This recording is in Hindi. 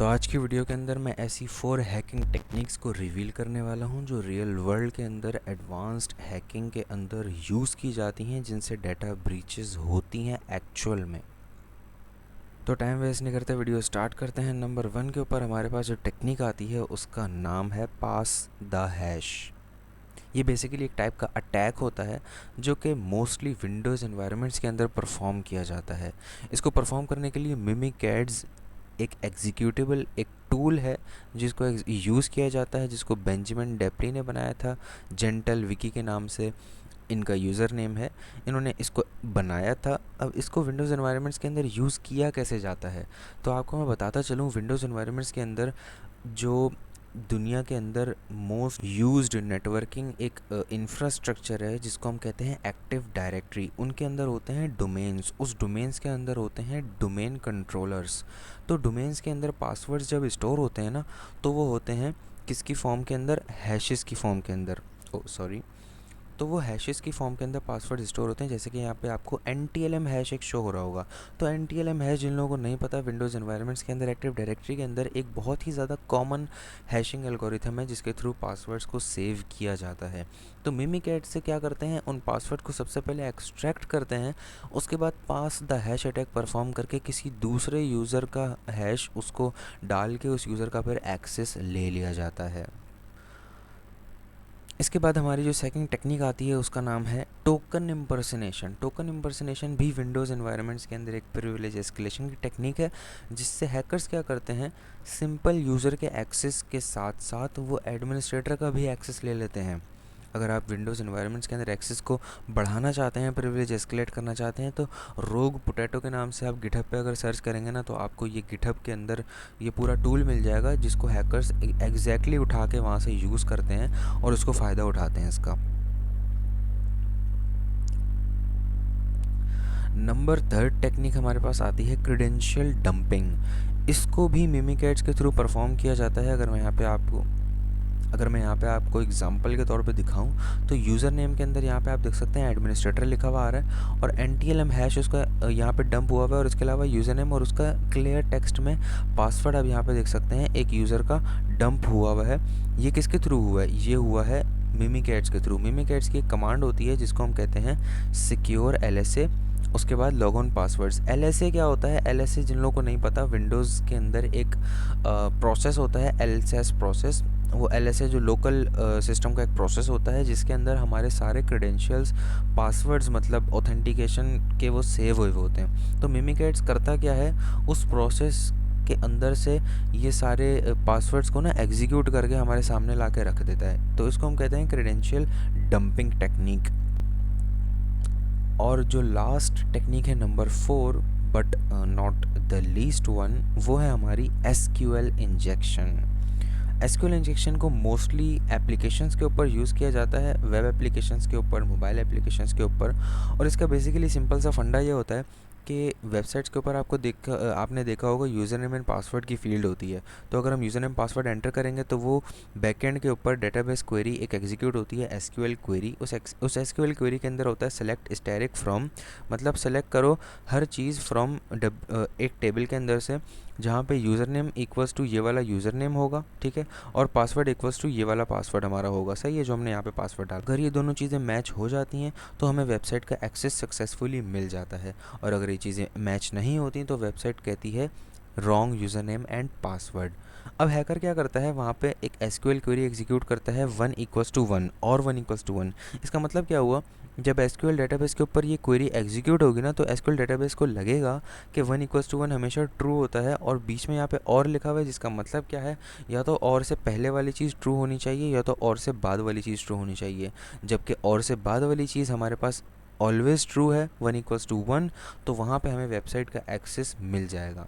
तो आज की वीडियो के अंदर मैं ऐसी 4 हैकिंग टेक्निक्स को रिवील करने वाला हूं जो रियल वर्ल्ड के अंदर एडवांस्ड हैकिंग के अंदर यूज़ की जाती हैं, जिनसे डाटा ब्रीचेस होती हैं एक्चुअल में। तो टाइम वेस्ट नहीं करते, वीडियो स्टार्ट करते हैं। नंबर 1 के ऊपर हमारे पास जो टेक्निक आती है उसका नाम है पास द हैश। ये बेसिकली एक टाइप का अटैक होता है जो कि मोस्टली विंडोज़ एनवायरनमेंट्स के अंदर परफॉर्म किया जाता है। इसको परफॉर्म करने के लिए मिमिकैट्स एक एग्जीक्यूटेबल, एक टूल है जिसको यूज़ किया जाता है, जिसको बेंजामिन डेप्री ने बनाया था जेंटल विकी के नाम से इनका यूज़र नेम है। इन्होंने इसको बनाया था। अब इसको विंडोज़ एनवायरनमेंट्स के अंदर यूज़ किया कैसे जाता है, तो आपको मैं बताता चलूँ। विंडोज़ एनवायरनमेंट्स के अंदर जो दुनिया के अंदर मोस्ट यूज्ड नेटवर्किंग एक इंफ्रास्ट्रक्चर है जिसको हम कहते हैं एक्टिव डायरेक्टरी। उनके अंदर होते हैं डोमेन्स, उस डोमेन्स के अंदर होते हैं डोमेन कंट्रोलर्स। तो डोमेन्स के अंदर पासवर्ड्स जब स्टोर होते हैं ना, तो वो होते हैं किसकी फॉर्म के अंदर, हैशेस की फॉर्म के अंदर। ओ सॉरी, तो वो हैशेस की फॉर्म के अंदर पासवर्ड स्टोर होते हैं। जैसे कि यहाँ पे आपको NTLM हैश एक शो हो रहा होगा। तो NTLM हैश, जिन लोगों को नहीं पता, विंडोज़ एनवायरनमेंट्स के अंदर एक्टिव डायरेक्टरी के अंदर एक बहुत ही ज़्यादा कॉमन हैशिंग एल्गोरिथम है जिसके थ्रू पासवर्ड्स को सेव किया जाता है। तो मिमिकैट से क्या करते हैं, उन पासवर्ड को सबसे पहले एक्सट्रैक्ट करते हैं, उसके बाद पास द हैश अटैक परफॉर्म करके किसी दूसरे यूज़र का हैश उसको डाल के उस यूज़र का फिर एक्सेस ले लिया जाता है। इसके बाद हमारी जो सेकंड टेक्निक आती है उसका नाम है टोकन इम्पर्सनेशन। टोकन इम्पर्सनेशन भी विंडोज़ एनवायरनमेंट्स के अंदर एक प्रिविलेज एस्केलेशन की टेक्निक है, जिससे हैकर्स क्या करते हैं, सिंपल यूज़र के एक्सेस के साथ साथ वो एडमिनिस्ट्रेटर का भी एक्सेस ले लेते हैं। अगर आप विंडोज़ एनवायरनमेंट्स के अंदर एक्सेस को बढ़ाना चाहते हैं, प्रिविलेज एस्केलेट करना चाहते हैं, तो रोग पोटैटो के नाम से आप गिटहब पे अगर सर्च करेंगे ना, तो आपको ये गिटहब के अंदर ये पूरा टूल मिल जाएगा जिसको हैकर्स एग्जैक्टली उठा के वहाँ से यूज़ करते हैं और उसको फ़ायदा उठाते हैं इसका। नंबर 3 टेक्निक हमारे पास आती है क्रेडेंशियल डंपिंग। इसको भी मिमिकैट्स के थ्रू परफॉर्म किया जाता है। अगर मैं यहाँ पे आपको एग्जांपल के तौर पे दिखाऊं, तो यूज़र नेम के अंदर यहाँ पे आप देख सकते हैं एडमिनिस्ट्रेटर लिखा हुआ आ रहा है और NTLM हैश उसका यहाँ पे डंप हुआ हुआ है, और इसके अलावा यूज़र नेम और उसका क्लियर टेक्स्ट में पासवर्ड आप यहाँ पे देख सकते हैं एक यूज़र का डंप हुआ हुआ है। ये किसके थ्रू हुआ है, ये हुआ है मिमिकैट्स के थ्रू। मिमिकैट्स की एक कमांड होती है जिसको हम कहते हैं सिक्योर LSA, उसके बाद लॉग ऑन पासवर्ड्स। LSA क्या होता है, LSA जिन लोगों को नहीं पता, विंडोज़ के अंदर एक प्रोसेस होता है LSAS प्रोसेस। वो LSA जो लोकल सिस्टम का एक प्रोसेस होता है जिसके अंदर हमारे सारे क्रेडेंशियल्स, पासवर्ड्स मतलब ऑथेंटिकेशन के वो सेव हुए होते हैं। तो मिमिकैट्स करता क्या है, उस प्रोसेस के अंदर से ये सारे पासवर्ड्स को ना एग्जीक्यूट करके हमारे सामने ला के रख देता है। तो इसको हम कहते हैं क्रेडेंशियल डंपिंग टेक्निक। और जो लास्ट टेक्निक है number 4 but not the least one, वो है हमारी SQL इंजेक्शन। SQL इंजेक्शन को मोस्टली एप्लीकेशंस के ऊपर यूज़ किया जाता है, वेब एप्लीकेशंस के ऊपर, मोबाइल एप्लीकेशंस के ऊपर। और इसका बेसिकली सिंपल सा फंडा ये होता है कि वेबसाइट्स के ऊपर आपने देखा होगा यूज़र नेम एंड पासवर्ड की फील्ड होती है। तो अगर हम यूज़र नेम पासवर्ड एंटर करेंगे तो वो बैकएंड के ऊपर डेटाबेस क्वेरी एक एग्जीक्यूट होती है, SQL क्वेरी। उस SQL क्वेरी के अंदर होता है सेलेक्ट स्टैटिक फ्रॉम, मतलब सेलेक्ट करो हर चीज़ फ्रॉम एक टेबल के अंदर से, जहाँ पे यूज़र नेम इक्वल्स टू ये वाला यूज़र नेम होगा, ठीक है, और पासवर्ड इक्वल्स टू ये वाला पासवर्ड हमारा होगा। सही है, जो हमने यहाँ पे पासवर्ड डाला। अगर ये दोनों चीज़ें मैच हो जाती हैं तो हमें वेबसाइट का एक्सेस सक्सेसफुली मिल जाता है, और अगर ये चीज़ें मैच नहीं होती तो वेबसाइट कहती है wrong user name and password. अब हैकर क्या करता है, वहाँ पे एक SQL क्वेरी एग्जीक्यूट करता है 1 = 1 और 1 = 1। इसका मतलब क्या हुआ, जब SQL डेटाबेस के ऊपर ये क्वेरी एग्जीक्यूट होगी ना, तो SQL डेटाबेस को लगेगा कि 1 = 1 हमेशा ट्रू होता है, और बीच में यहाँ पे और लिखा हुआ है, जिसका मतलब क्या है, या तो और से पहले वाली चीज़ ट्रू होनी चाहिए या तो और से बाद वाली चीज़ ट्रू होनी चाहिए। जबकि और से बाद वाली चीज़ हमारे पास ऑलवेज ट्रू है, 1 = 1, तो वहाँ पे हमें वेबसाइट का एक्सेस मिल जाएगा।